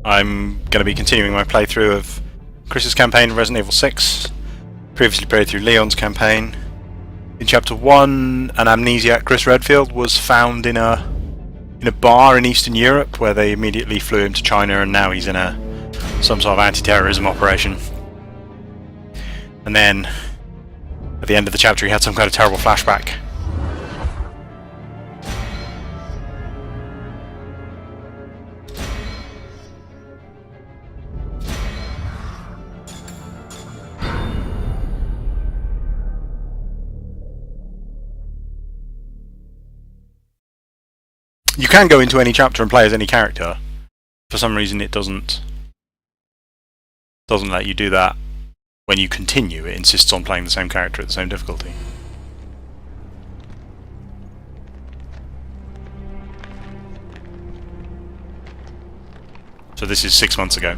I'm going to be continuing my playthrough of Chris's campaign in Resident Evil 6. Previously played through Leon's campaign. In Chapter 1, an amnesiac Chris Redfield was found in a bar in Eastern Europe, where they immediately flew him to China, and now he's in some sort of anti-terrorism operation. And then, at the end of the chapter, he had some kind of terrible flashback. You can go into any chapter and play as any character. For some reason it doesn't let you do that when you continue. It insists on playing the same character at the same difficulty. So this is 6 months ago.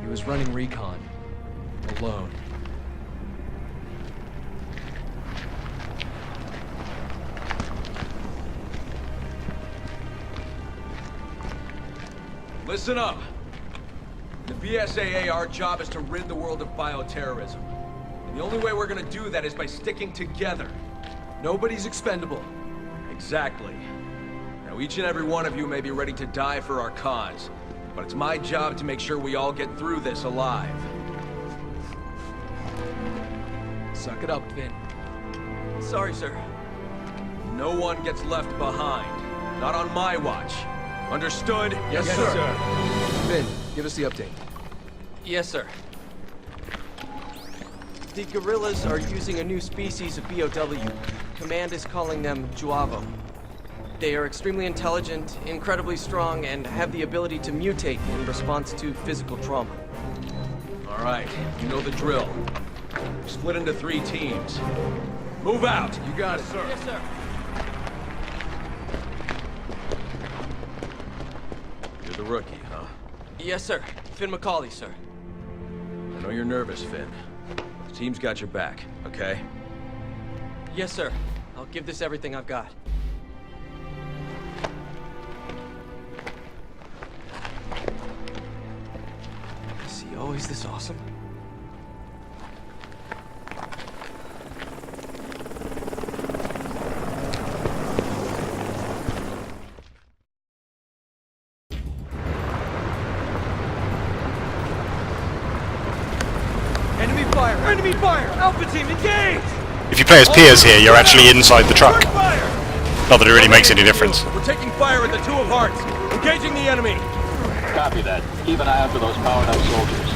He was running recon. Alone. Listen up. The BSAA, our job is to rid the world of bioterrorism. And the only way we're gonna do that is by sticking together. Nobody's expendable. Exactly. Now each and every one of you may be ready to die for our cause, but it's my job to make sure we all get through this alive. Suck it up, Finn. Sorry, sir. No one gets left behind. Not on my watch. Understood? Yes, sir. Finn, give us the update. Yes, sir. The guerrillas are using a new species of BOW. Command is calling them Juavo. They are extremely intelligent, incredibly strong, and have the ability to mutate in response to physical trauma. All right, you know the drill. Split into 3 teams. Move out! You got it, sir. Yes, sir. You're the rookie, huh? Yes, sir. Finn McCauley, sir. I know you're nervous, Finn. The team's got your back, okay? Yes, sir. I'll give this everything I've got. Is he always this awesome? Enemy fire! Enemy fire! Alpha team, engage! If you play as Piers here, you're actually inside the truck. Fire! Not that it really makes any difference. We're taking fire at the Two of Hearts. Engaging the enemy. Copy that. Keep an eye out for those powered-up soldiers.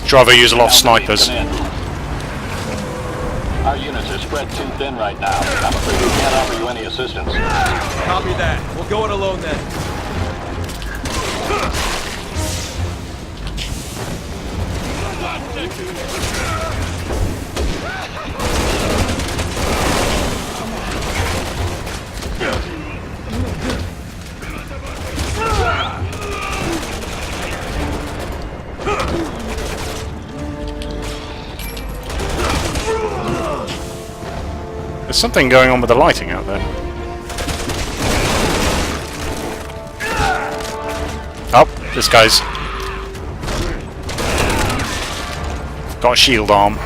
Driver use a lot of snipers. Our units are spread too thin right now. I'm afraid we can't offer you any assistance. Copy that. We'll go it alone then. There's something going on with the lighting out there. Oh, this guy's got a shield arm.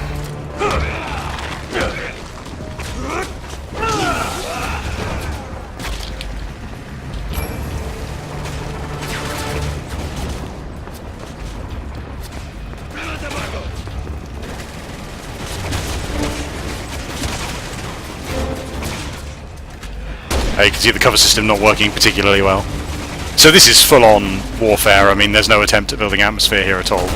You can see the cover system not working particularly well. So this is full-on warfare. I mean, there's no attempt at building atmosphere here at all.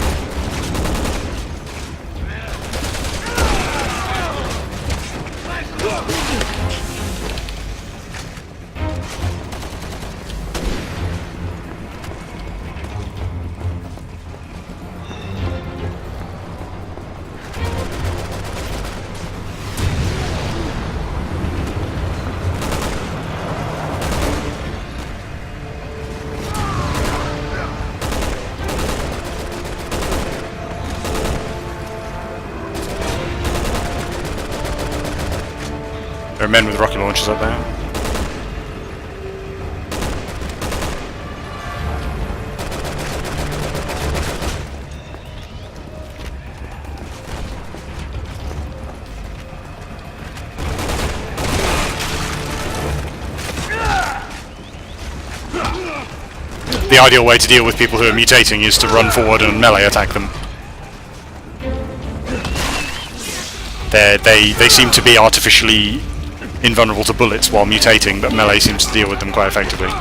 There are men with rocket launchers up there. The ideal way to deal with people who are mutating is to run forward and melee attack them. They seem to be artificially invulnerable to bullets while mutating, but melee seems to deal with them quite effectively.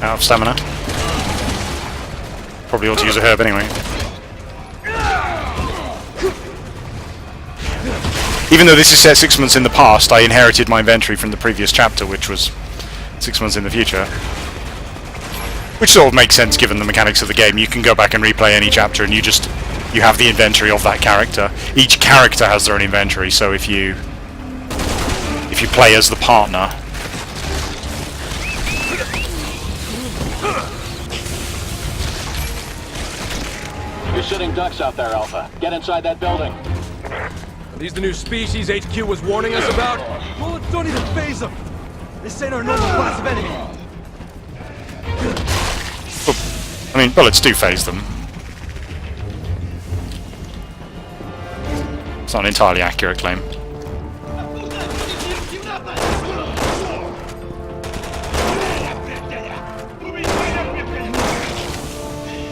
Out of stamina. Probably ought to use a herb anyway. Even though this is set 6 months in the past, I inherited my inventory from the previous chapter, which was 6 months in the future. Which sort of makes sense given the mechanics of the game. You can go back and replay any chapter and you have the inventory of that character. Each character has their own inventory, so if you play as the partner, You're sitting ducks out there, Alpha. Get inside that building. Are these the new species HQ was warning us about? Bullets don't even phase them. This ain't our normal class of enemy. I mean, bullets do phase them. It's not an entirely accurate claim.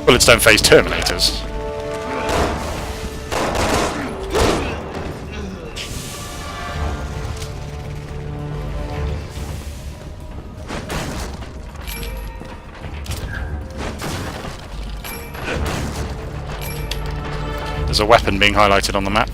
Bullets don't phase Terminators. There's a weapon being highlighted on the map.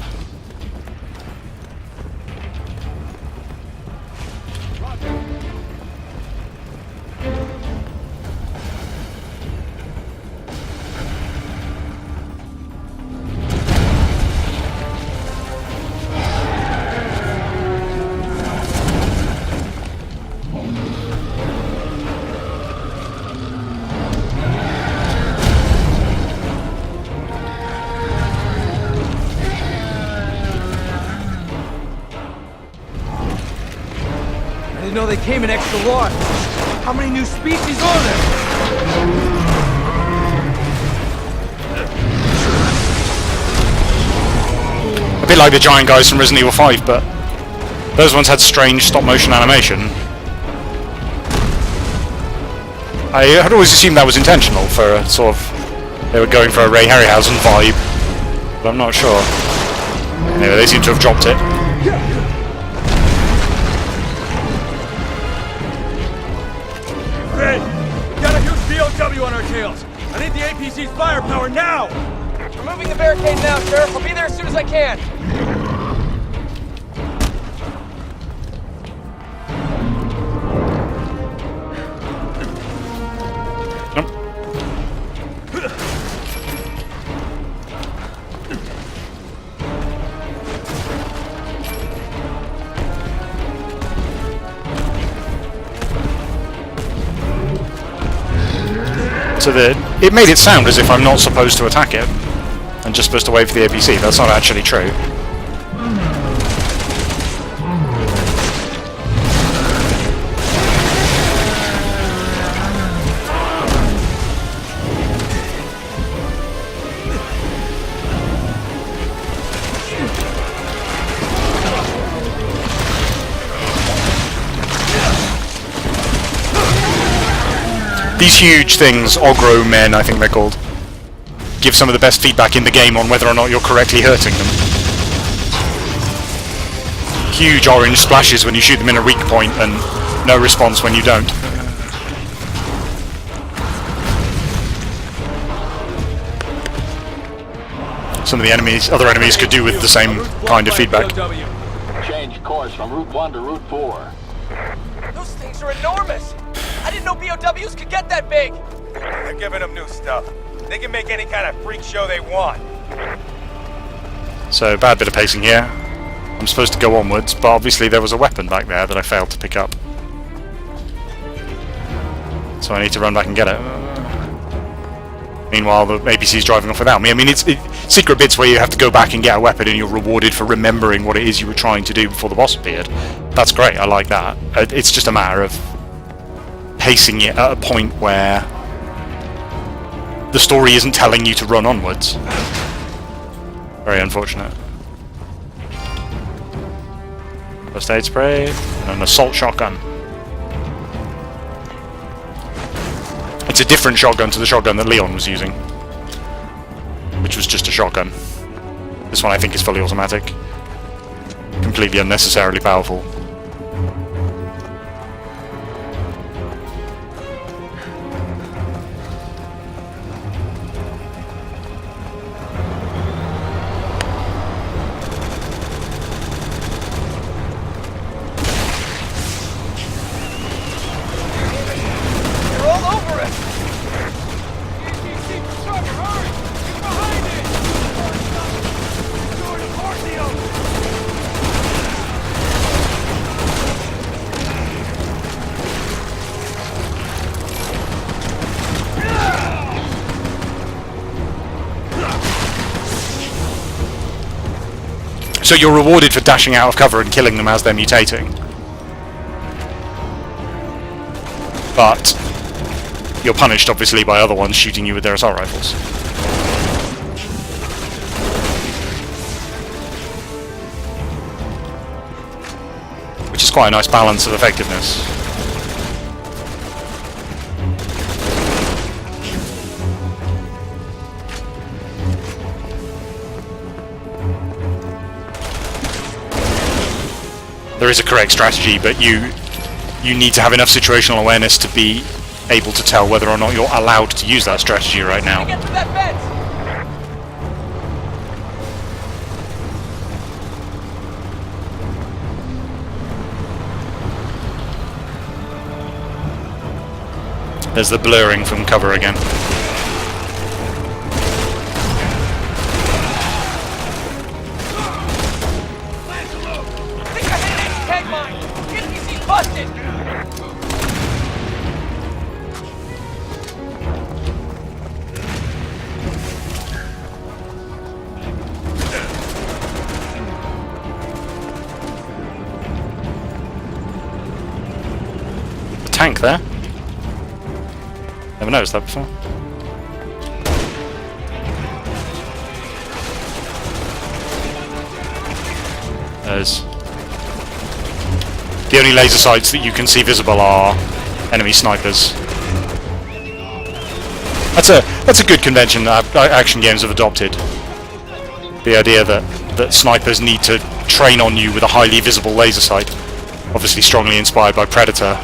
I didn't know they came in extra large. How many new species are there? A bit like the giant guys from Resident Evil 5, but those ones had strange stop-motion animation. I had always assumed that was intentional for a sort of... They were going for a Ray Harryhausen vibe, but I'm not sure. Anyway, they seem to have dropped it. Red, we got a huge BOW on our tails. I need the APC's firepower now! Removing the barricade now, Sheriff. I'll be there as soon as I can. So it made it sound as if I'm not supposed to attack it, and just supposed to wait for the APC. That's not actually true. These huge things, Ogro men, I think they're called, give some of the best feedback in the game on whether or not you're correctly hurting them. Huge orange splashes when you shoot them in a weak point, and no response when you don't. Some of the other enemies could do with the same kind of feedback. Change course from Route 1 to Route 4. Those things are enormous! I didn't know BOWs could get that big! They're giving them new stuff. They can make any kind of freak show they want. So, bad bit of pacing here. I'm supposed to go onwards, but obviously there was a weapon back there that I failed to pick up. So I need to run back and get it. Meanwhile, the APC's driving off without me. I mean, it's secret bits where you have to go back and get a weapon and you're rewarded for remembering what it is you were trying to do before the boss appeared. That's great, I like that. It's just a matter of pacing it at a point where the story isn't telling you to run onwards. Very unfortunate. First aid spray, and an assault shotgun. It's a different shotgun to the shotgun that Leon was using, which was just a shotgun. This one I think is fully automatic. Completely unnecessarily powerful. They're all over us! So you're rewarded for dashing out of cover and killing them as they're mutating. But you're punished, obviously, by other ones shooting you with their assault rifles. Which is quite a nice balance of effectiveness. There is a correct strategy, but you need to have enough situational awareness to be able to tell whether or not you're allowed to use that strategy right now. Get to that fence! There's the blurring from cover again. Busted! The tank there? Never noticed that before. There's... The only laser sights that you can see visible are enemy snipers. That's a good convention that action games have adopted. The idea that snipers need to train on you with a highly visible laser sight. Obviously strongly inspired by Predator.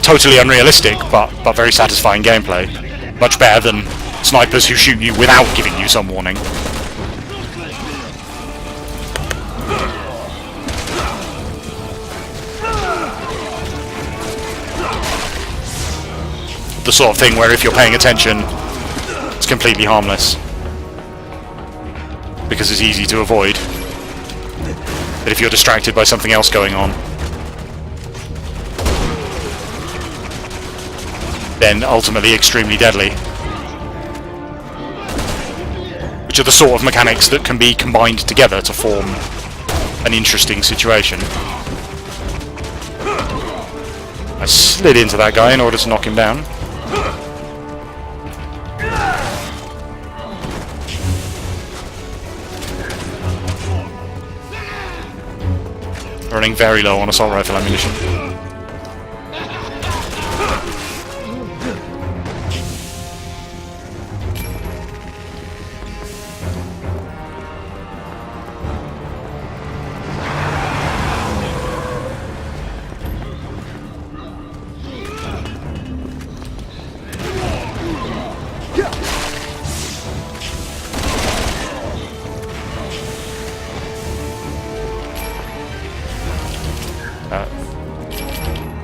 Totally unrealistic, but very satisfying gameplay. Much better than snipers who shoot you without giving you some warning. The sort of thing where if you're paying attention, it's completely harmless. Because it's easy to avoid. But if you're distracted by something else going on, then ultimately extremely deadly. Which are the sort of mechanics that can be combined together to form an interesting situation. I slid into that guy in order to knock him down. Running very low on assault rifle ammunition.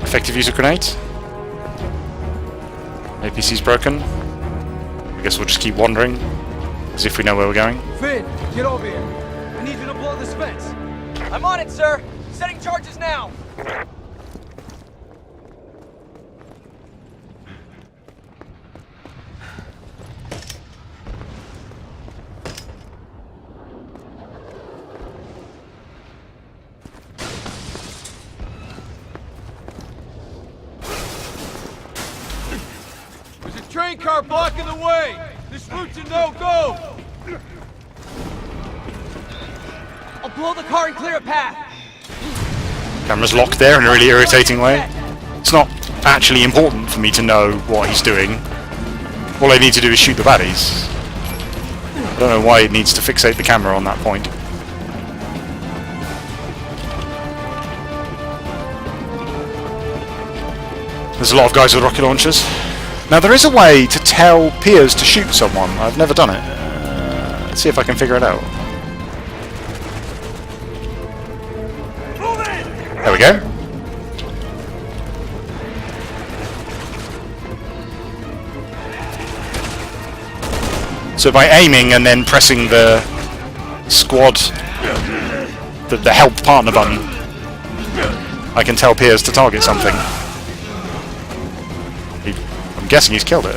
Effective use of grenades. APC's broken. I guess we'll just keep wandering, as if we know where we're going. Finn, get over here. I need you to blow this fence. I'm on it, sir. Setting charges now. There's a train car blocking the way. This route's a no-go. I'll blow the car and clear a path. Camera's locked there in a really irritating way. It's not actually important for me to know what he's doing. All I need to do is shoot the baddies. I don't know why it needs to fixate the camera on that point. There's a lot of guys with rocket launchers. Now there is a way to tell Piers to shoot someone. I've never done it. Let's see if I can figure it out. There we go. So by aiming and then pressing the squad, the help partner button, I can tell Piers to target something. I'm guessing he's killed it.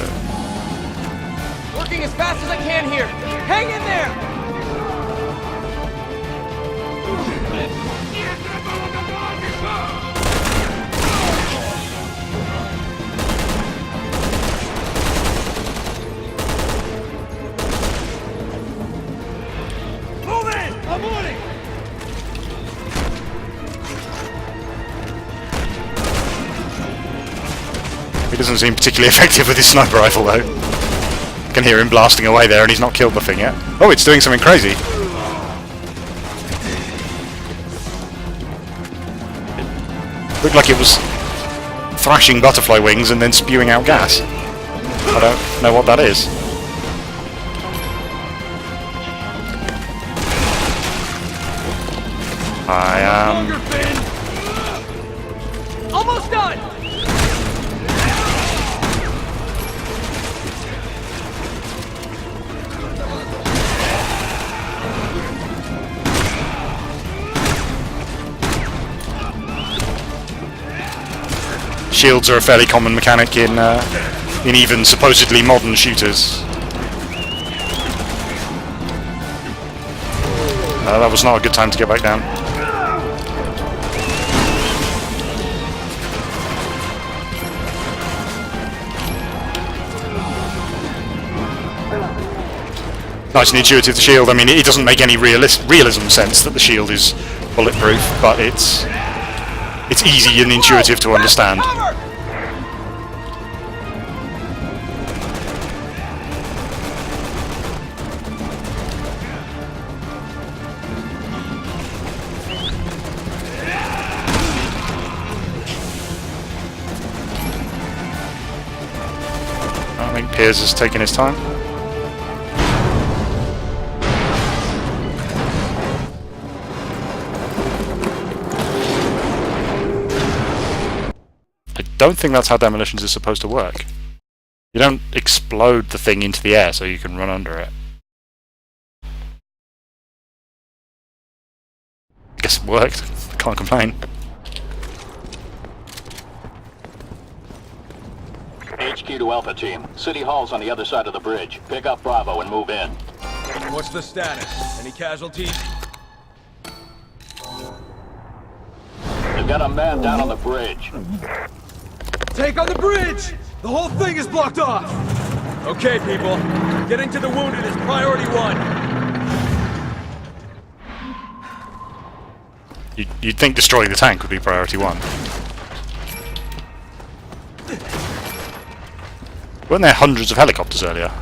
Working as fast as I can here. Hang in there. I'm on it! He doesn't seem particularly effective with his sniper rifle though. I can hear him blasting away there and he's not killed the thing yet. Oh, it's doing something crazy. Looked like it was thrashing butterfly wings and then spewing out gas. I don't know what that is. I am... Almost done. Shields are a fairly common mechanic in even supposedly modern shooters. That was not a good time to get back down. Nice and intuitive, the shield. I mean, it doesn't make any realism sense that the shield is bulletproof, but it's easy and intuitive to understand. I think Piers has taken his time. I don't think that's how demolitions is supposed to work. You don't explode the thing into the air so you can run under it. I guess it worked. I can't complain. HQ to Alpha Team. City Hall's on the other side of the bridge. Pick up Bravo and move in. What's the status? Any casualties? They've got a man down on the bridge. Take on the bridge! The whole thing is blocked off! Okay, people. Getting to the wounded is priority one. You'd think destroying the tank would be priority one. Weren't there hundreds of helicopters earlier?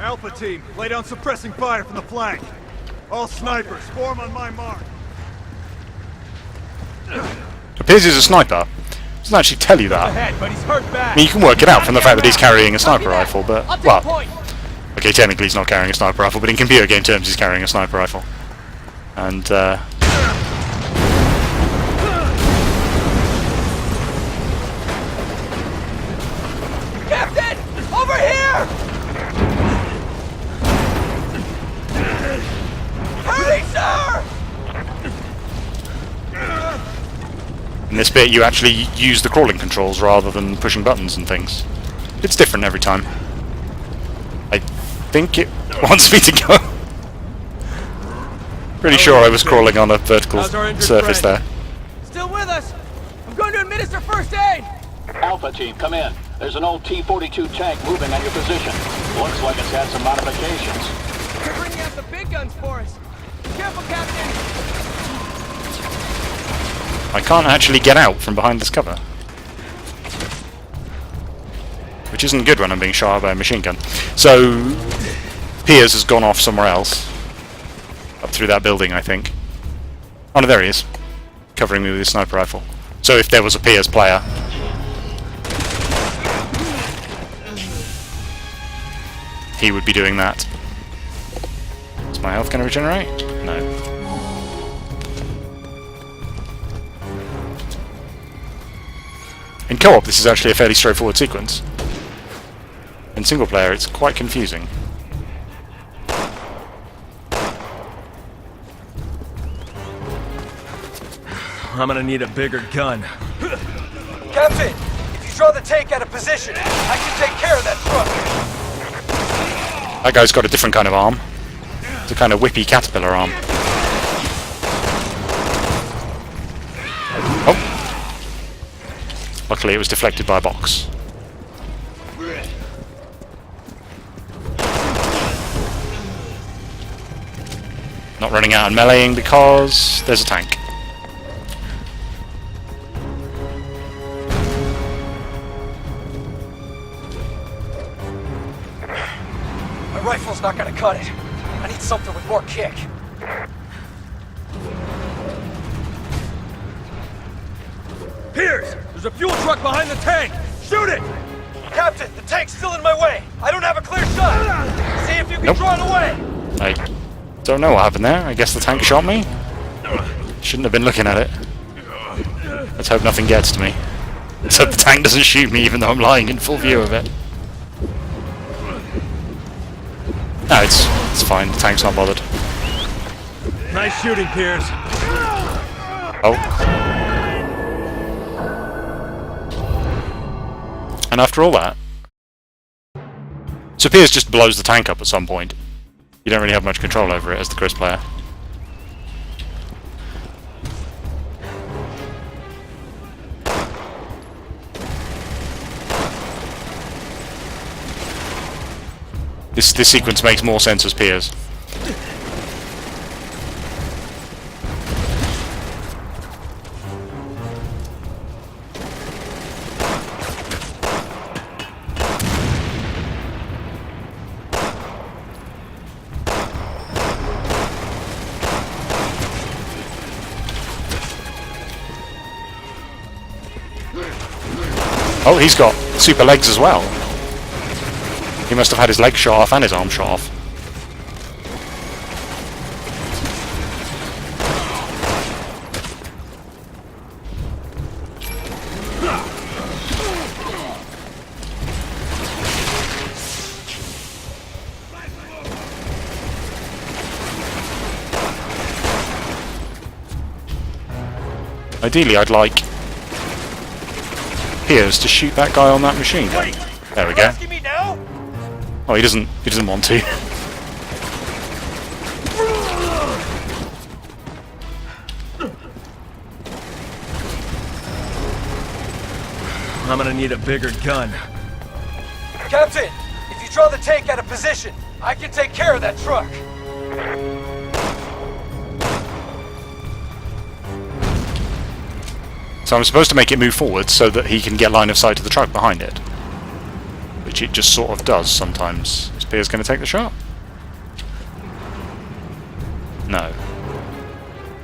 Alpha team, lay down suppressing fire from the flank. All snipers, form on my mark. Appears he's a sniper. Doesn't actually tell you that. Ahead, but he's hurt I bad. mean, you can work it out from the fact that he's carrying a sniper rifle, but... I'll take Well, point. okay, technically he's not carrying a sniper rifle, but in computer game terms he's carrying a sniper rifle. And, Captain! Over here! Hurry, sir! in this bit you actually use the crawling controls rather than pushing buttons and things. It's different every time. I think it wants me to go. Pretty sure I was crawling on a vertical How's our injured surface friend? there. Still with us? I'm going to administer first aid! Alpha team, come in. There's an old T-42 tank moving on your position. Looks like it's had some modifications. They're bringing out the big guns for us. Careful, Captain! I can't actually get out from behind this cover. Which isn't good when I'm being shot at by a machine gun. So, Piers has gone off somewhere else. Up through that building, I think. Oh no, there he is. Covering me with his sniper rifle. So if there was a Piers player... he would be doing that. Is my health going to regenerate? No. In co-op, this is actually a fairly straightforward sequence. In single player, it's quite confusing. I'm gonna need a bigger gun. Captain, if you draw the tank out of position, I can take care of that truck. That guy's got a different kind of arm. It's a kind of whippy caterpillar arm. Oh! Luckily it was deflected by a box. Not running out and meleeing because there's a tank. My rifle's not gonna cut it. I need something with more kick. Piers! There's a fuel truck behind the tank! Shoot it! Captain, the tank's still in my way. I don't have a clear shot. See if you can Nope. draw it away. I don't know what happened there. I guess the tank shot me? Shouldn't have been looking at it. Let's hope nothing gets to me. Let's hope the tank doesn't shoot me even though I'm lying in full view of it. No, it's fine. The tank's not bothered. Nice shooting, Piers. Oh. And after all that... So Piers just blows the tank up at some point. You don't really have much control over it as the Chris player. This sequence makes more sense as Piers. Oh, he's got super legs as well. He must have had his leg shot off and his arm shot off. Ideally, I'd like Piers to shoot that guy on that machine gun. There we You're go. asking me now? Oh, he doesn't want to. I'm gonna need a bigger gun. Captain, if you draw the tank out of position, I can take care of that truck. So I'm supposed to make it move forward so that he can get line of sight to the truck behind it. Which it just sort of does sometimes. Is Piers going to take the shot? No.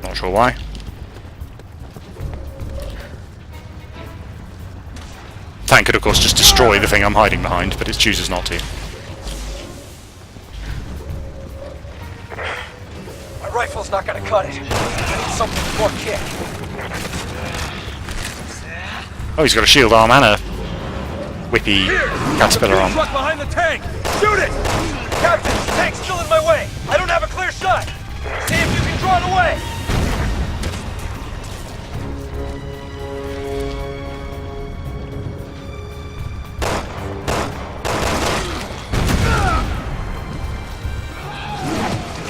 Not sure why. tank could of course just destroy the thing I'm hiding behind, but it chooses not to. My rifle's not gonna cut it. I need something with more kick. Oh, he's got a shield arm and a whippy caterpillar arm. Truck behind the tank! Shoot it! Captain, the tank's still in my way. I don't have a clear shot. See if you can draw it away.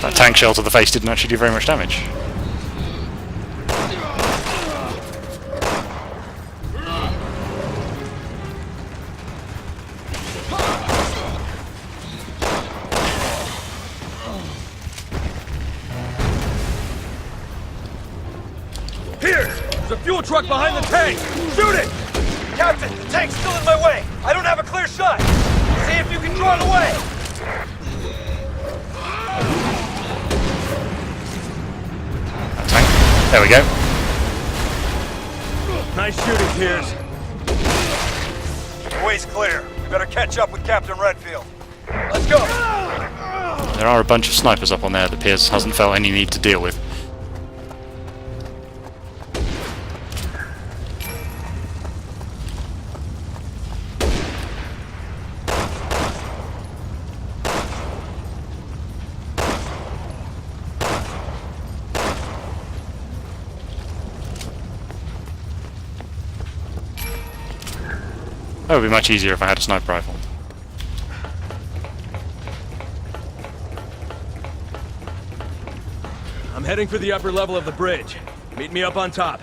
That tank shell to the face didn't actually do very much damage. Here! There's a fuel truck behind the tank! Shoot it! Captain, the tank's still in my way. I don't have a clear shot. See if you can draw it away. Tank. There we go. Nice shooting, Piers. The way's clear. We better catch up with Captain Redfield. Let's go. There are a bunch of snipers up on there that Piers hasn't felt any need to deal with. That would be much easier if I had a sniper rifle. I'm heading for the upper level of the bridge. Meet me up on top.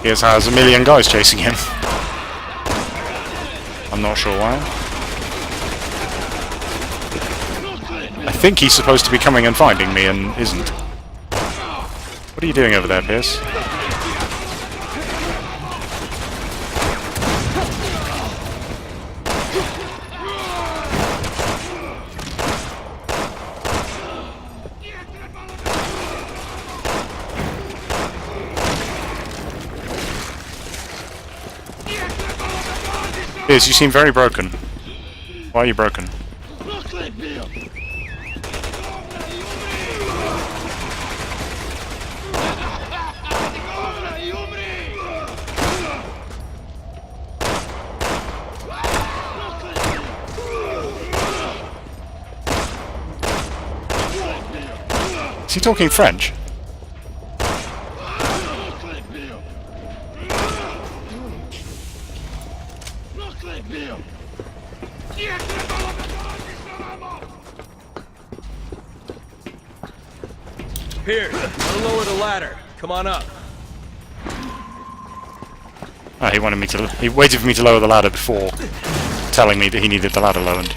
Piers has a million guys chasing him. I'm not sure why. I think he's supposed to be coming and finding me and isn't. What are you doing over there, Piers? Piers, you seem very broken. Why are you broken? Is he talking French? Piers, I'll lower the ladder. Come on up. Oh, he waited for me to lower the ladder before telling me that he needed the ladder lowered.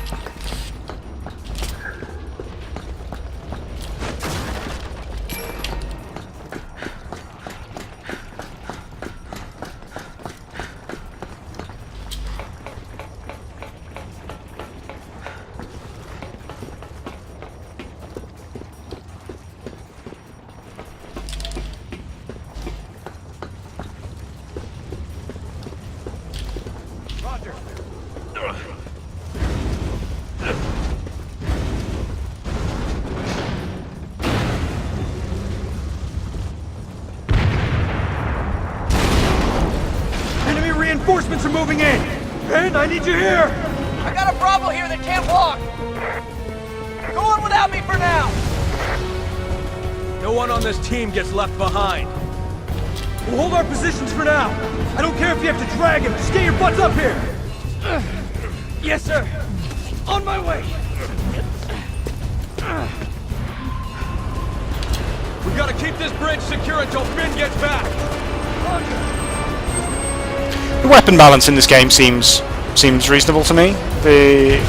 Enemy reinforcements are moving in! Ben, I need you here! I got a Bravo here that can't walk. Go on without me for now. No one on this team gets left behind. We'll hold our positions for now. I don't care if you have to drag him. Just get your butts up here. Yes, sir. On my way. We gotta keep this bridge secure until Finn gets back. The weapon balance in this game seems reasonable to me. The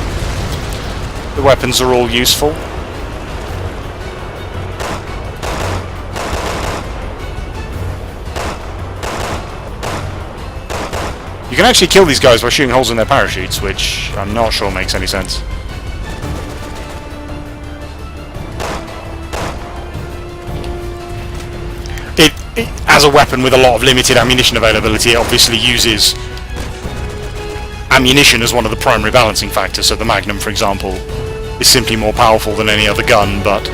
weapons are all useful. You can actually kill these guys by shooting holes in their parachutes, which I'm not sure makes any sense. As a weapon with a lot of limited ammunition availability, it obviously uses ammunition as one of the primary balancing factors. So the Magnum, for example, is simply more powerful than any other gun, but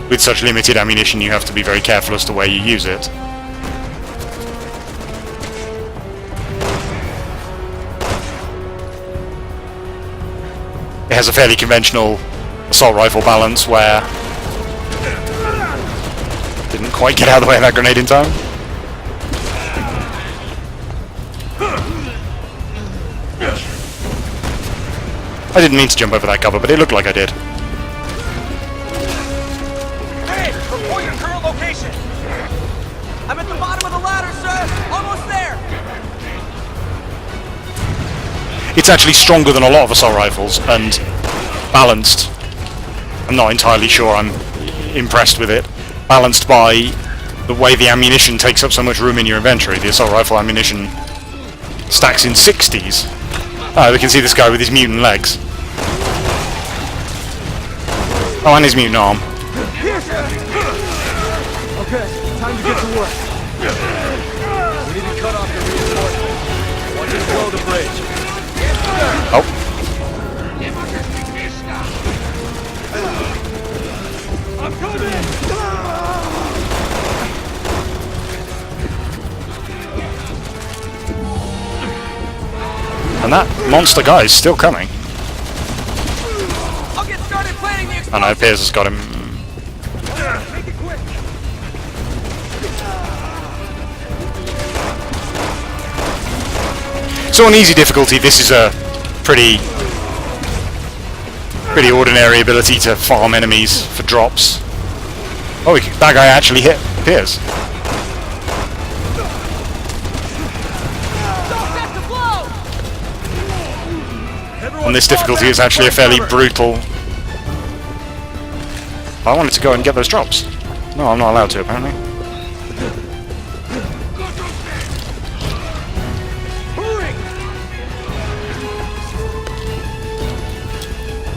with such limited ammunition you have to be very careful as to where you use it. It has a fairly conventional assault rifle balance where didn't quite get out of the way of that grenade in time. I didn't mean to jump over that cover, but it looked like I did. Hey, report your current location. I'm at the bottom of the ladder, sir! Almost there! It's actually stronger than a lot of assault rifles, and balanced. I'm not entirely sure I'm impressed with it. Balanced by the way the ammunition takes up so much room in your inventory. The assault rifle ammunition stacks in 60s. Oh, we can see this guy with his mutant legs. Oh, and his mutant arm. Okay, time to get to work. We need to cut off the reinforcements. I want you to blow the bridge. Oh. I'm coming! And that monster guy is still coming. I'll get started planning the I know, Piers has got him. Make it quick! So on easy difficulty, this is a pretty ordinary ability to farm enemies for drops. Oh, that guy actually hit Piers. On this difficulty, it's actually a fairly brutal. I wanted to go and get those drops. No, I'm not allowed to, apparently.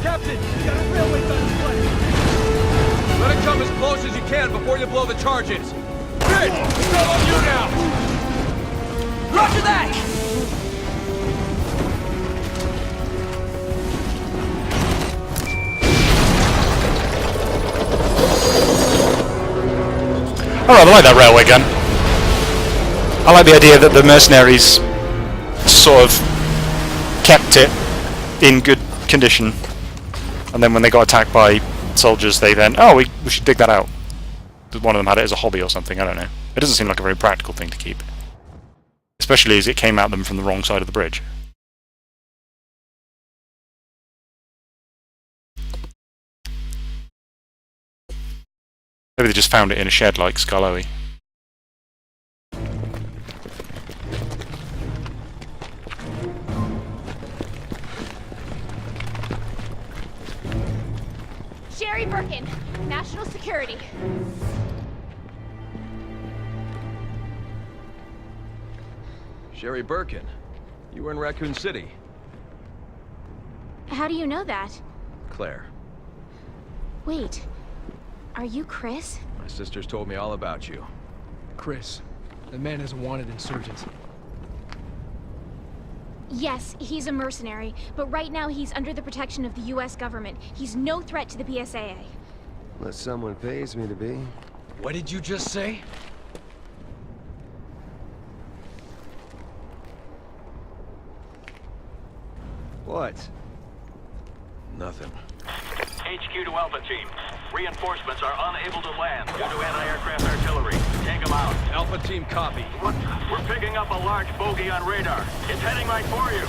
Captain, we got a railway on the way. Let it come as close as you can before you blow the charges. Finn, it's all on you now. Roger that! I rather like that railway gun. I like the idea that the mercenaries sort of kept it in good condition, and then when they got attacked by soldiers, they then, oh, we should dig that out. One of them had it as a hobby or something, I don't know. It doesn't seem like a very practical thing to keep. Especially as it came at them from the wrong side of the bridge. Maybe they just found it in a shed like Skarloey. Sherry Birkin, National Security. Sherry Birkin, you were in Raccoon City. How do you know that? Claire, Wait, are you Chris? my sisters told me all about you. Chris, the man is a wanted insurgent. Yes, he's a mercenary, but right now he's under the protection of the US government. He's no threat to the PSAA. Unless someone pays me to be. What did you just say? What? Nothing. HQ to Alpha Team. Reinforcements are unable to land due to anti-aircraft artillery. Take them out. Alpha team copy. We're picking up a large bogey on radar. It's heading right for you.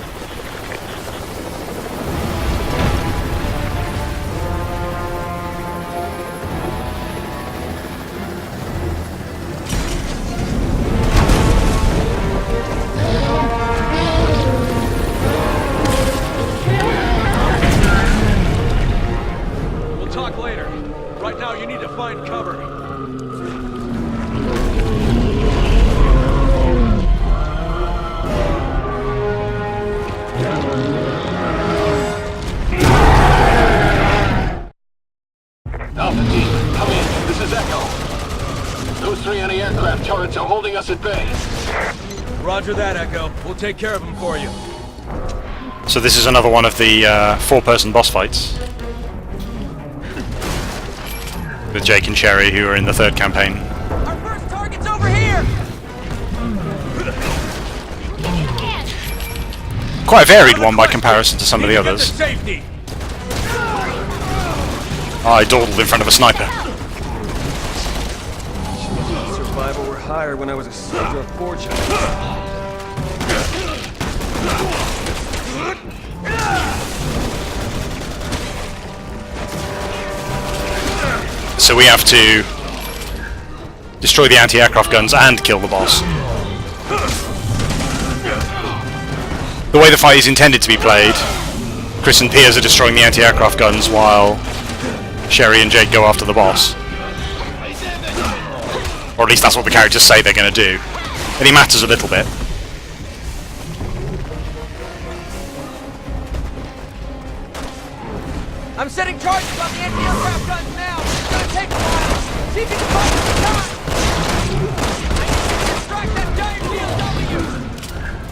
We'll talk later. Right now, you need to find cover. Alpha team, come in. This is Echo. Those 3 anti-aircraft turrets are holding us at bay. Roger that, Echo. We'll take care of them for you. So this is another one of the 4-person boss fights with Jake and Sherry, who are in the 3rd campaign. Our first target's over here! Quite a varied one by comparison to some of the Get to others. safety. I dawdled in front of a sniper. Survival were higher when I was a soldier of fortune. So we have to destroy the anti-aircraft guns and kill the boss. The way the fight is intended to be played, Chris and Piers are destroying the anti-aircraft guns while Sherry and Jake go after the boss. Or at least that's what the characters say they're going to do. And he matters a little bit. I'm setting charges on the anti-aircraft guns now! It's gonna take a while! See if you can find some time! I need to distract that giant BOW!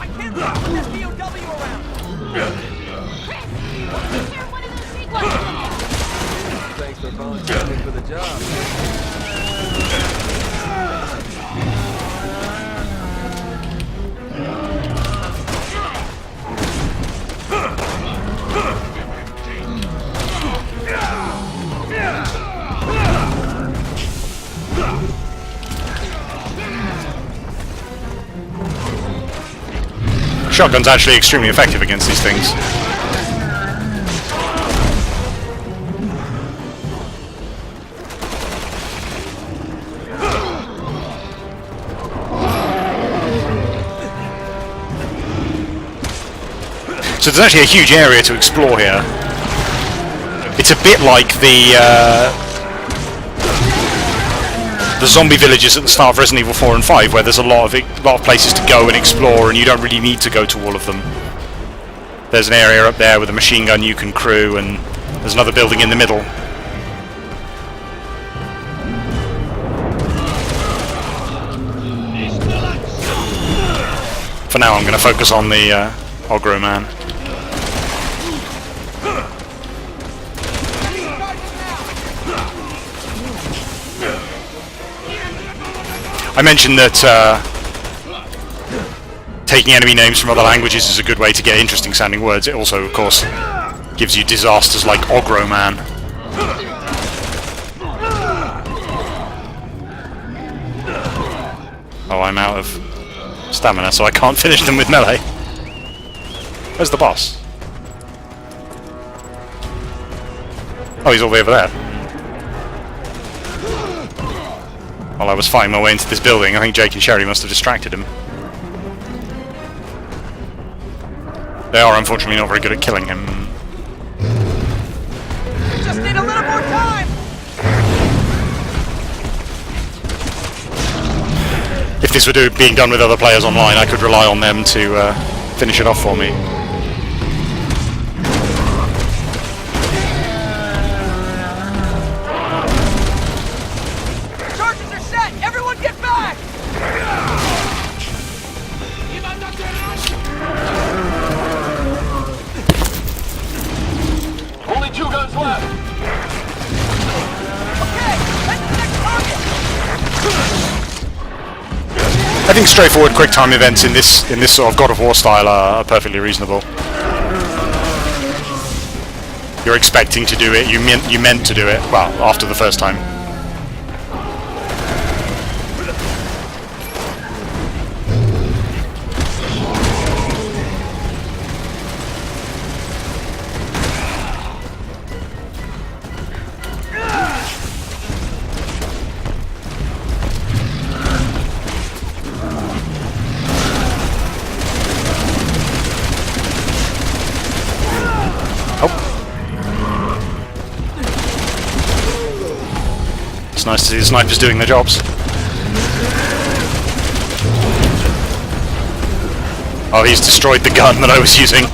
I can't let that BOW around! You're one of those sequences. Thanks for volunteering for the job. Shotgun's actually extremely effective against these things. So there's actually a huge area to explore here. It's a bit like the zombie villages at the start of Resident Evil 4 and 5, where there's a lot of places to go and explore, and you don't really need to go to all of them. There's an area up there with a machine gun you can crew, and there's another building in the middle. For now, I'm going to focus on the Ogro Man. I mentioned that taking enemy names from other languages is a good way to get interesting sounding words. It also, of course, gives you disasters like Ogro Man. Oh, I'm out of stamina, so I can't finish them with melee. Where's the boss? Oh, he's all the way over there. While I was fighting my way into this building, I think Jake and Sherry must have distracted him. They are unfortunately not very good at killing him. Just need a little more time! If this were being done with other players online, I could rely on them to finish it off for me. Charges are set! Everyone get back! Only 2 guns left. Okay, head to the next target! I think straightforward quick-time events in this sort of God of War style are perfectly reasonable. you're expecting to do it. You meant to do it. Well, after the first time. It's nice to see the snipers doing their jobs. Oh, he's destroyed the gun that I was using.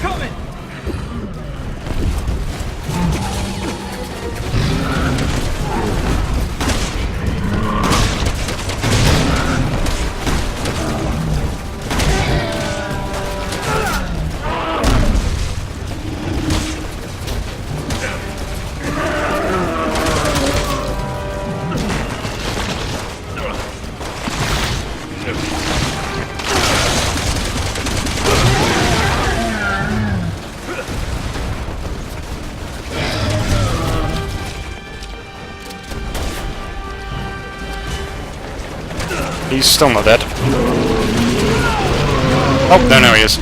He's still not dead. Oh, no, he is.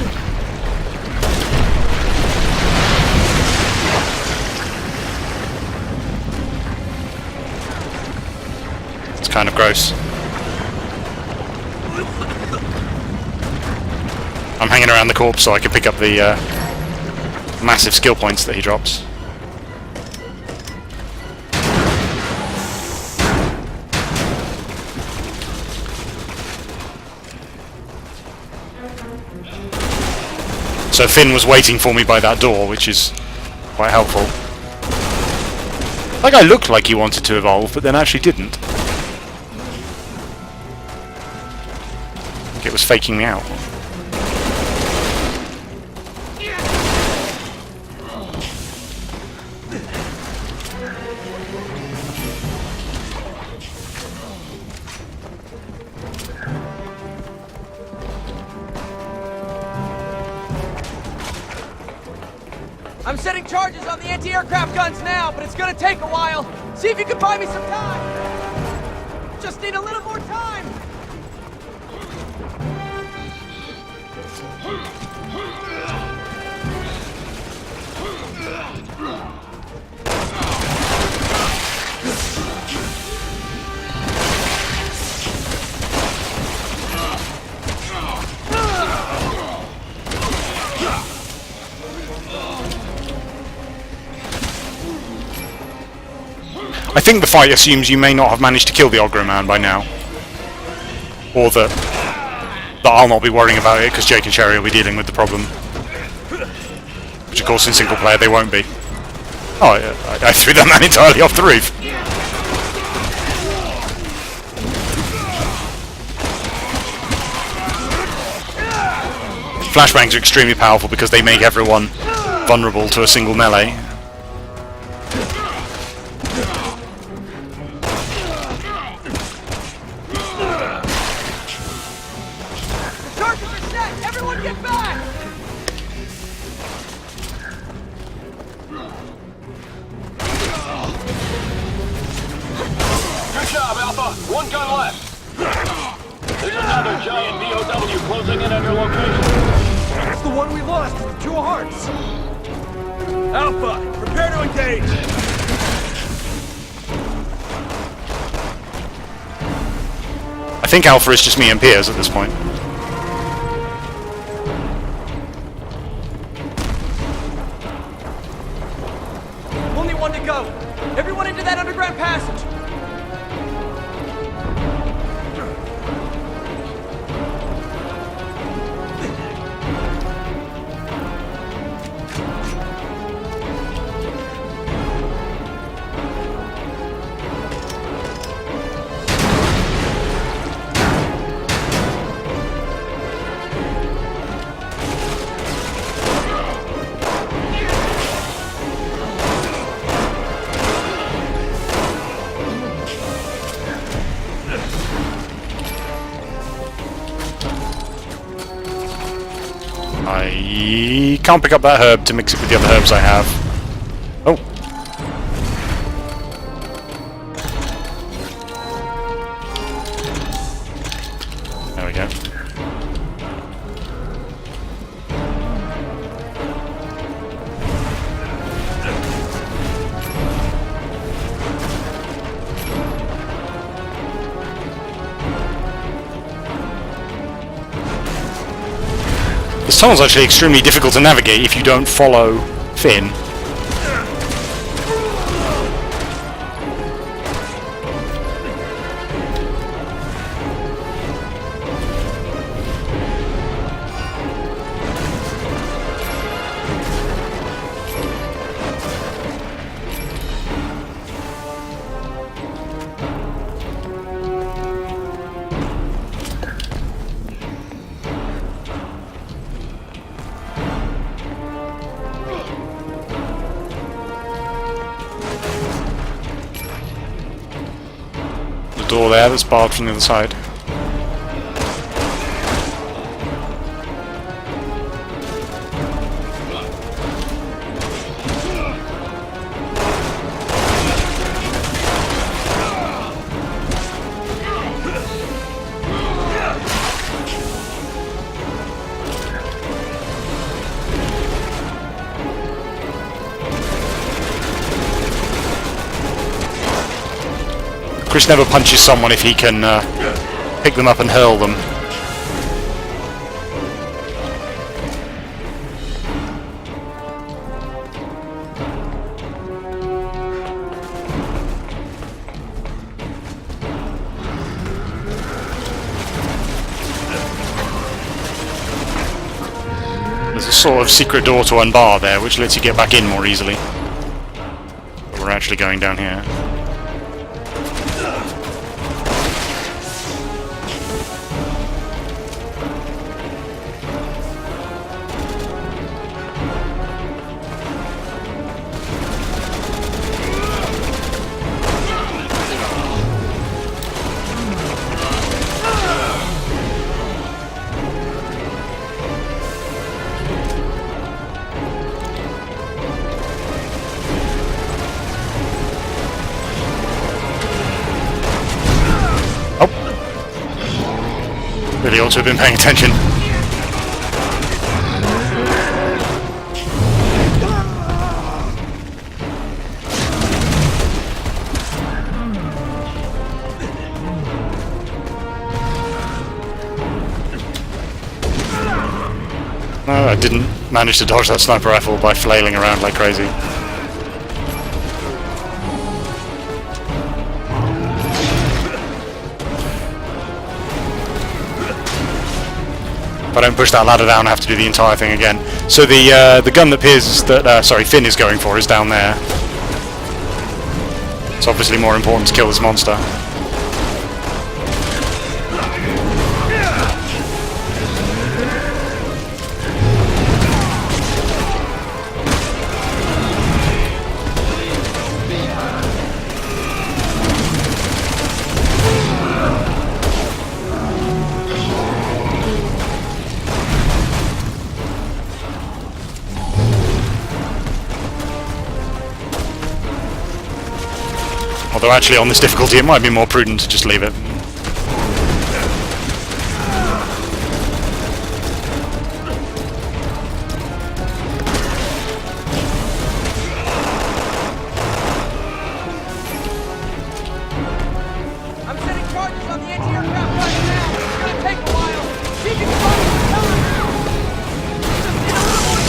It's kind of gross. I'm hanging around the corpse so I can pick up the massive skill points that he drops. So Finn was waiting for me by that door, which is quite helpful. That guy looked like he wanted to evolve, but then actually didn't. I think it was faking me out. I'm setting charges on the anti-aircraft guns now, but it's gonna take a while. See if you can buy me some time. Just need a little more time. I think the fight assumes you may not have managed to kill the Ogre Man by now. Or that I'll not be worrying about it because Jake and Sherry will be dealing with the problem. Which of course in single player they won't be. Oh, I threw that man entirely off the roof. Flashbangs are extremely powerful because they make everyone vulnerable to a single melee. One gun left. There's another giant BOW closing in on your location. That's the one we lost with 2 hearts. Alpha, prepare to engage. I think Alpha is just me and Piers at this point. Only one to go. Everyone into that underground passage. I can't pick up that herb to mix it with the other herbs I have. Oh. we go. This tunnel's actually extremely difficult to navigate if you don't follow Finn. Door there that's barred from the other side. Chris never punches someone if he can pick them up and hurl them. There's a sort of secret door to unbar there, which lets you get back in more easily. But we're actually going down here. Really ought to have been paying attention. No, I didn't manage to dodge that sniper rifle by flailing around like crazy. If I don't push that ladder down, I have to do the entire thing again. So the gun that Finn is going for is down there. It's obviously more important to kill this monster. Although actually on this difficulty it might be more prudent to just leave it. I'm setting charges on the anti-aircraft right now. It's gonna take a while. See if you can find some time. Just need a little more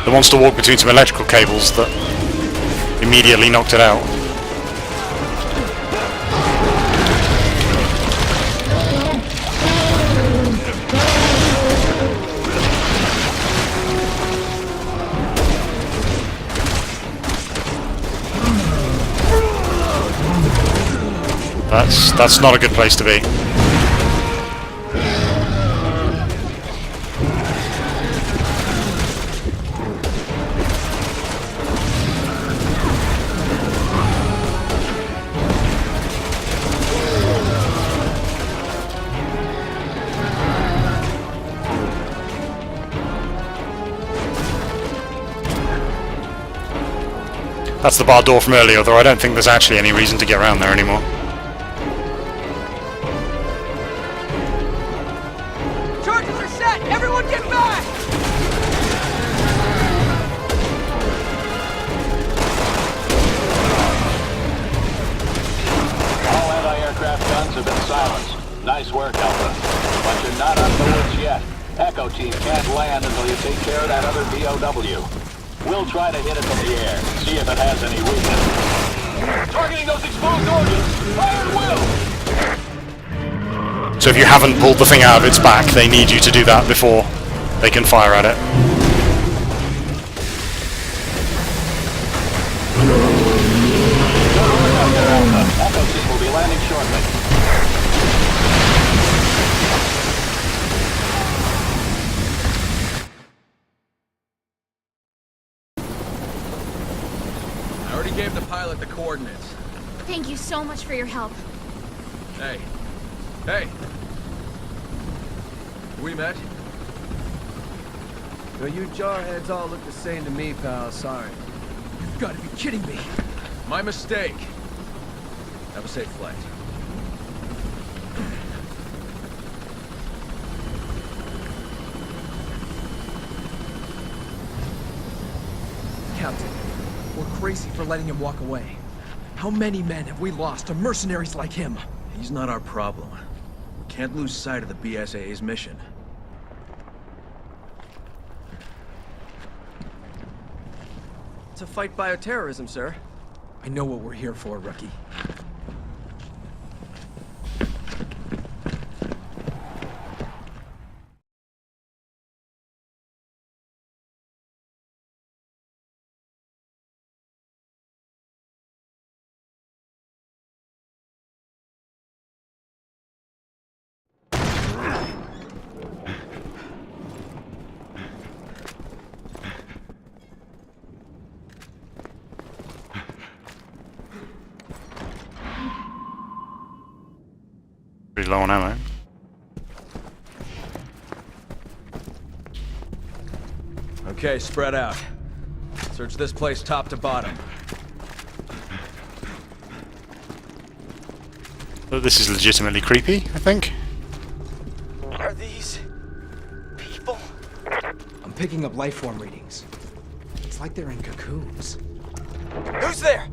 The monster walked between some electrical cables that immediately knocked it out. That's not a good place to be. That's the bar door from earlier, though I don't think there's actually any reason to get around there anymore. Charges are set! Everyone get back! All anti-aircraft guns have been silenced. Nice work, Alpha. But you're not out of the woods yet. Echo Team can't land until you take care of that other BOW. We'll try to hit it from the air, see if it has any weakness. Targeting those exposed organs! Fire at will! So if you haven't pulled the thing out of its back, they need you to do that before they can fire at it. Echo Team will be landing shortly. I already gave the pilot the coordinates. Thank you so much for your help. Hey. Hey! We met? Well, you jarheads all look the same to me, pal. Sorry. You've got to be kidding me. My mistake. Have a safe flight. Captain, we're crazy for letting him walk away. How many men have we lost to mercenaries like him? He's not our problem. We can't lose sight of the BSAA's mission. To fight bioterrorism, sir. I know what we're here for, rookie. Pretty low on ammo. Okay, spread out. Search this place top to bottom. So this is legitimately creepy, I think. Are these people? I'm picking up life form readings. It's like they're in cocoons. Who's there?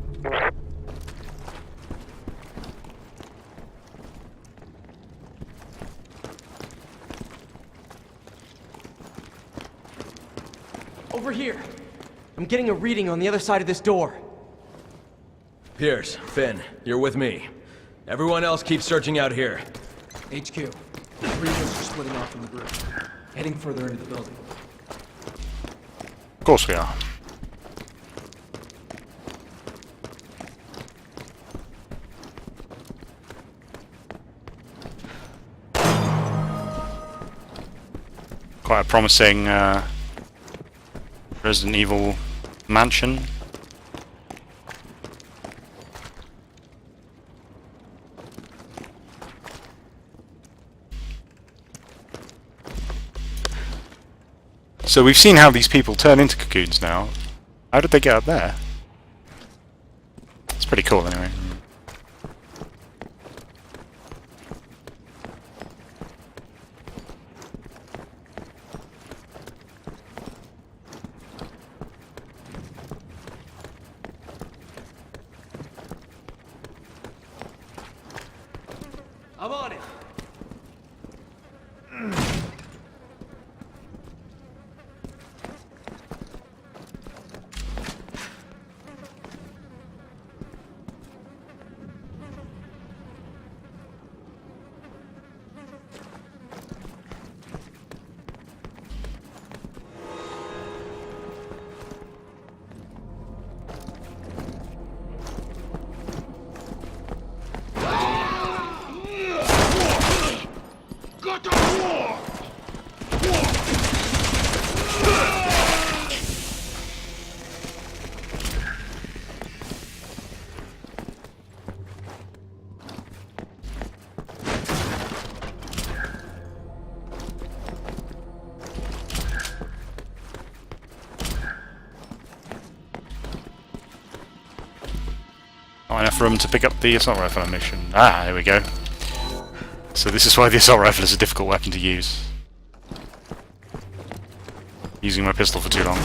Over here. I'm getting a reading on the other side of this door. Pierce, Finn, you're with me. Everyone else keep searching out here. HQ. 3 of us are splitting off from the group. Heading further into the building. Of course we are. Quite a promising Resident Evil mansion. So we've seen how these people turn into cocoons now. How did they get up there? It's pretty cool anyway. I'm on it. Not enough room to pick up the assault rifle ammunition. Ah, there we go. So this is why the assault rifle is a difficult weapon to use. Using my pistol for too long.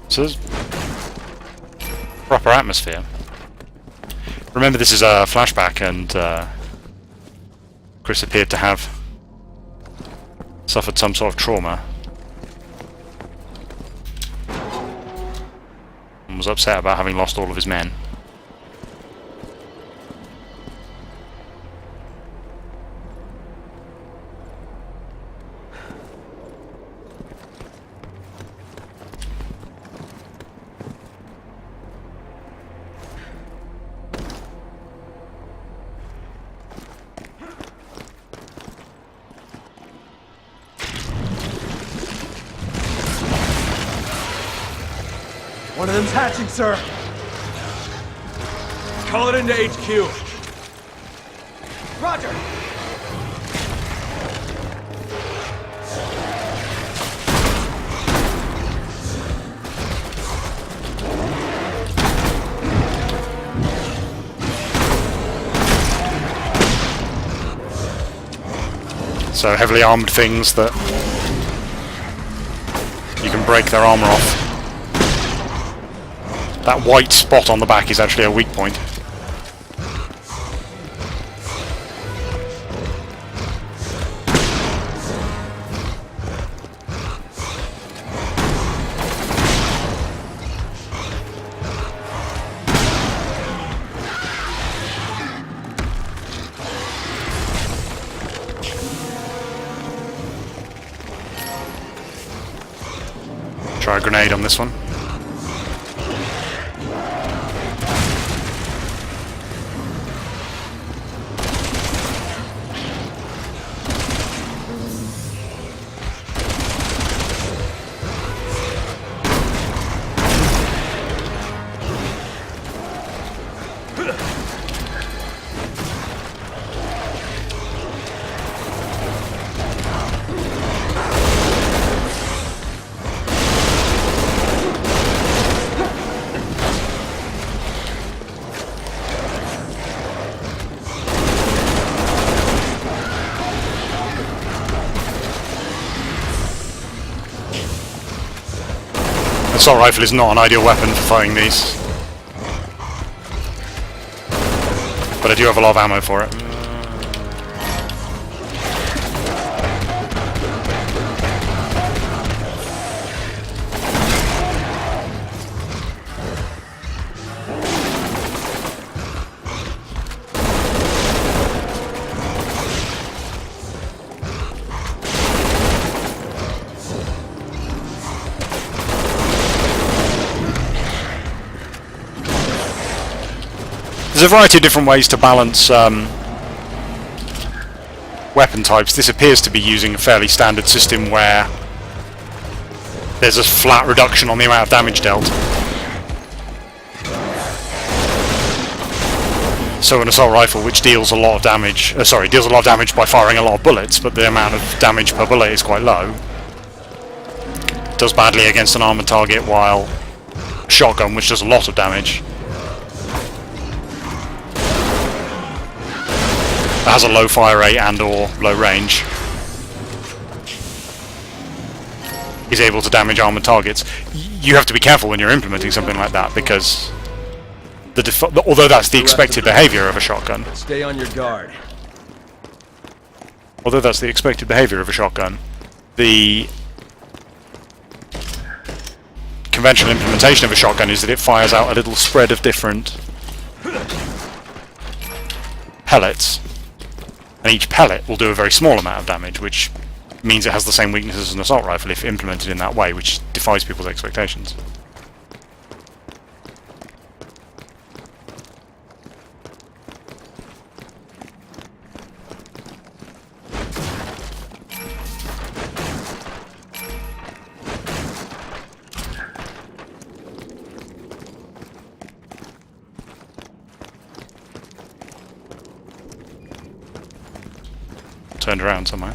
So there's proper atmosphere. Remember, this is a flashback, and Chris appeared to have suffered some sort of trauma. And was upset about having lost all of his men. One of them's hatching, sir. Call it into HQ. Roger. So heavily armoured things that you can break their armour off. That white spot on the back is actually a weak point. Try a grenade on this one. Assault rifle is not an ideal weapon for fighting these, but I do have a lot of ammo for it. There's a variety of different ways to balance weapon types. This appears to be using a fairly standard system where there's a flat reduction on the amount of damage dealt. So an assault rifle, which deals a lot of damage, deals a lot of damage by firing a lot of bullets, but the amount of damage per bullet is quite low, does badly against an armoured target, while a shotgun, which does a lot of damage, has a low fire rate and or low range, is able to damage armoured targets. You have to be careful when you're implementing something like that, because although that's the expected behaviour of a shotgun, Stay on your guard. although that's the expected behaviour of a shotgun, the conventional implementation of a shotgun is that it fires out a little spread of different pellets, and each pellet will do a very small amount of damage, which means it has the same weaknesses as an assault rifle if implemented in that way, which defies people's expectations. turned around somehow.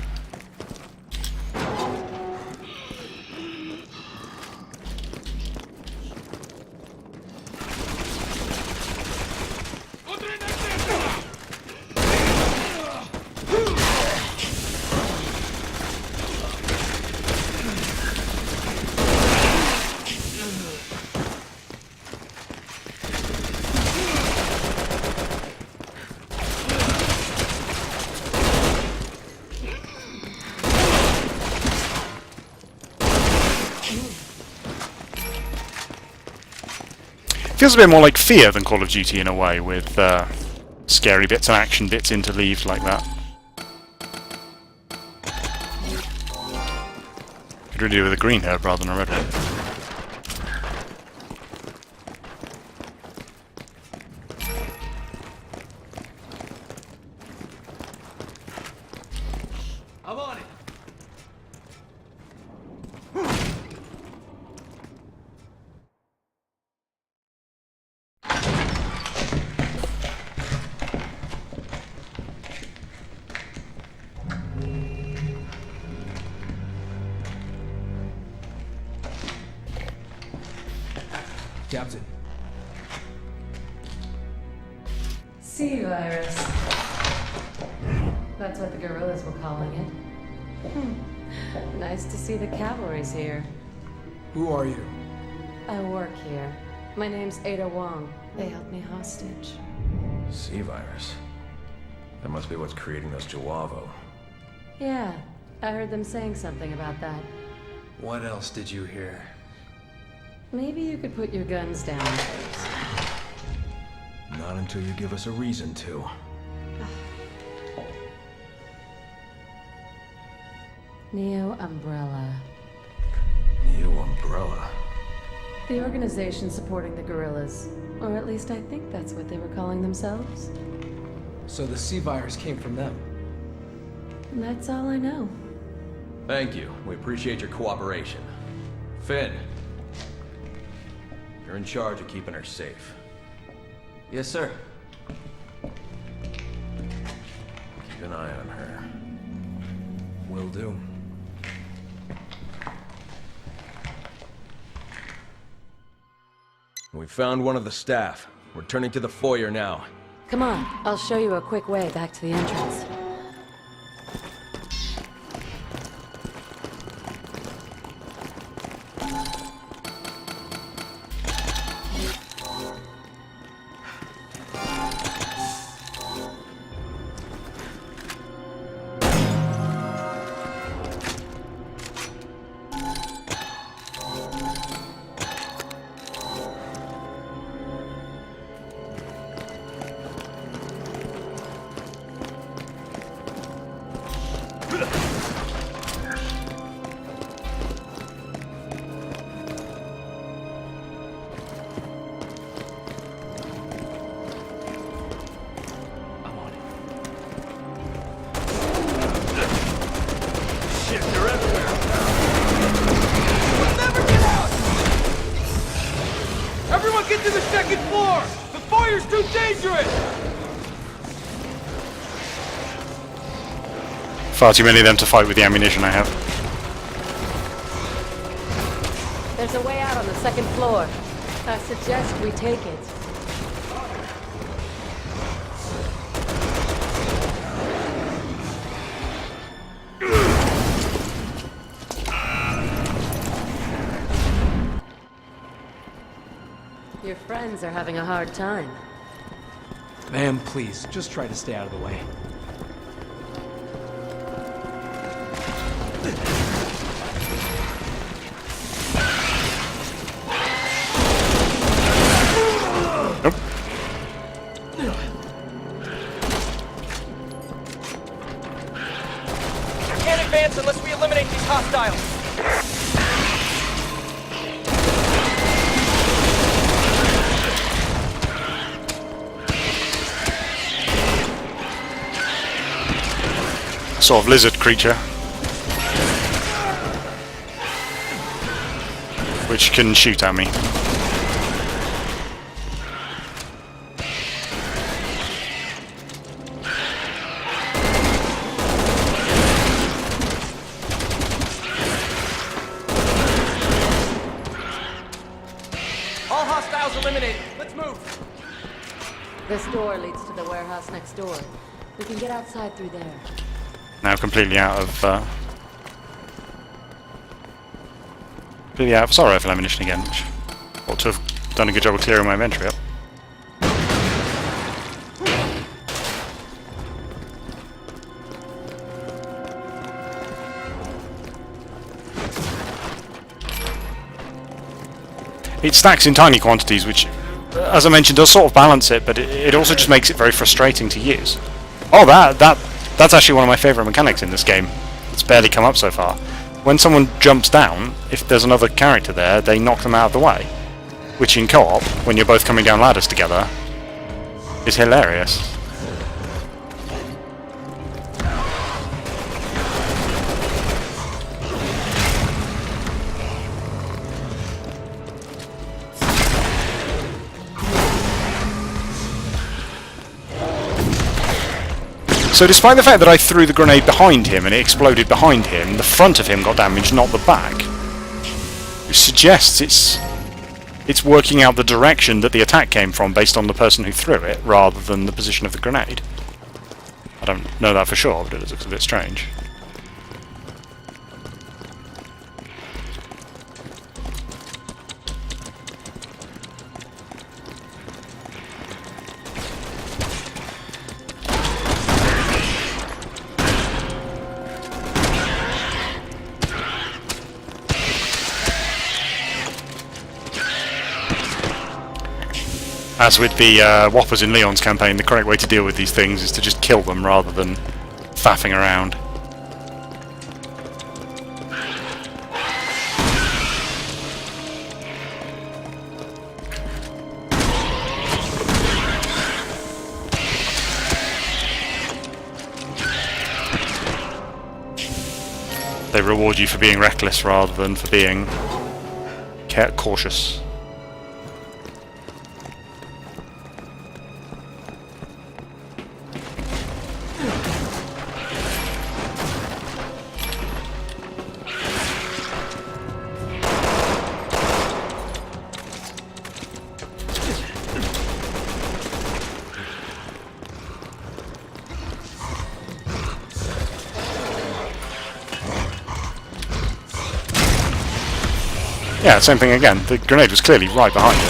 Feels a bit more like Fear than Call of Duty in a way, with scary bits and action bits interleaved like that. Could really do with a green herb rather than a red one. I'm on it. Captain. C-virus. That's what the guerrillas were calling it. Nice to see the cavalry's here. Who are you? I work here. My name's Ada Wong. They held me hostage. C-virus. That must be what's creating those Juavo. Yeah, I heard them saying something about that. What else did you hear? Maybe you could put your guns down first. Not until you give us a reason to. Neo Umbrella. Neo Umbrella? The organization supporting the guerrillas. Or at least I think that's what they were calling themselves. So the C-virus came from them. And that's all I know. Thank you. We appreciate your cooperation. Finn. You're in charge of keeping her safe. Yes, sir. Keep an eye on her. Will do. We found one of the staff. We're turning to the foyer now. Come on, I'll show you a quick way back to the entrance. Get to the second floor! The fire's too dangerous! Far too many of them to fight with the ammunition I have. There's a way out on the second floor. I suggest we take it. Your friends are having a hard time. Ma'am, please, just try to stay out of the way. Nope. Can't advance unless we eliminate these hostiles! Sort of lizard creature, which can shoot at me. This door leads to the warehouse next door. We can get outside through there. Now completely out of assault rifle ammunition again, which ought to have done a good job of clearing my inventory up. It stacks in tiny quantities, which, as I mentioned, does sort of balance it, but it also just makes it very frustrating to use. Oh, that's actually one of my favourite mechanics in this game. It's barely come up so far. When someone jumps down, if there's another character there, they knock them out of the way. Which in co-op, when you're both coming down ladders together, is hilarious. So despite the fact that I threw the grenade behind him and it exploded behind him, the front of him got damaged, not the back. Which suggests it's working out the direction that the attack came from based on the person who threw it, rather than the position of the grenade. I don't know that for sure, but it looks a bit strange. As with the Whoppers in Leon's campaign, the correct way to deal with these things is to just kill them rather than faffing around. They reward you for being reckless rather than for being cautious. Yeah, same thing again. The grenade was clearly right behind him.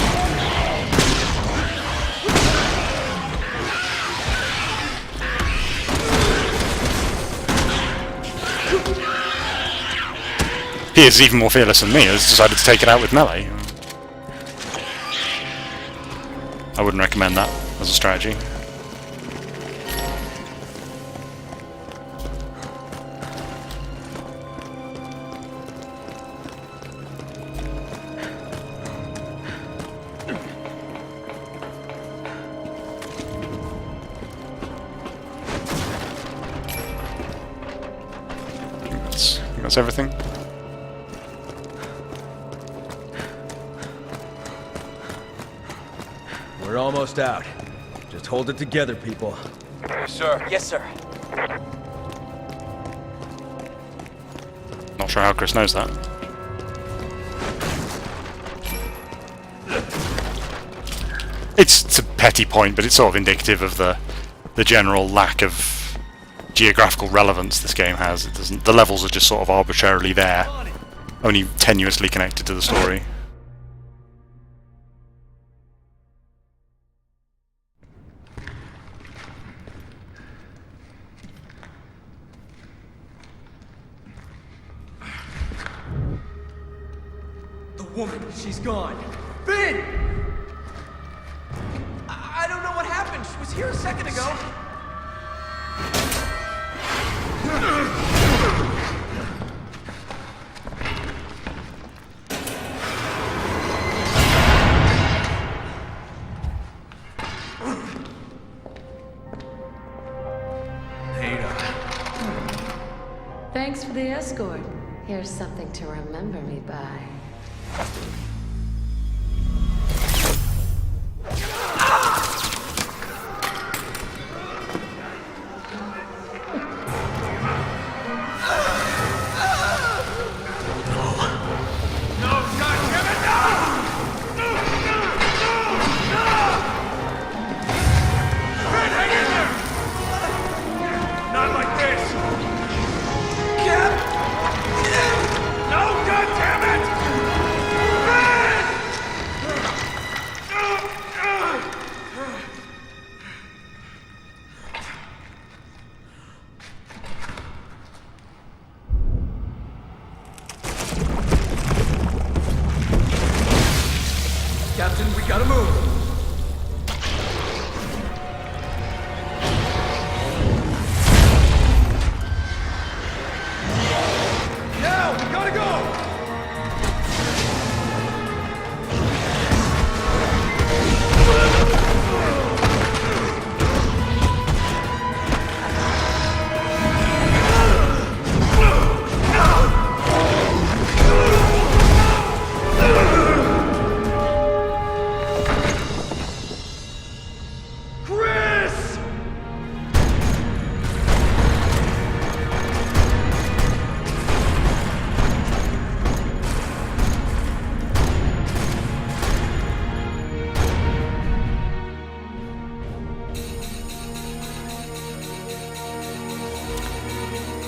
He is even more fearless than me, has decided to take it out with melee. I wouldn't recommend that as a strategy. That's everything. We're almost out. Just hold it together, people. Yes, sir. Yes, sir. Not sure how Chris knows that. It's a petty point, but it's sort of indicative of the general lack of geographical relevance this game has. It doesn't. The levels are just sort of arbitrarily there, only tenuously connected to the story. The woman, she's gone. Finn! I don't know what happened. She was here a second ago. Thanks for the escort. Here's something to remember me by.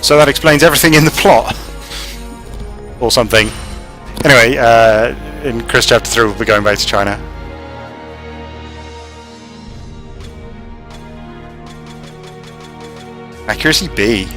So that explains everything in the plot. Or something. Anyway, in Chris Chapter 3 we'll be going back to China. Accuracy B.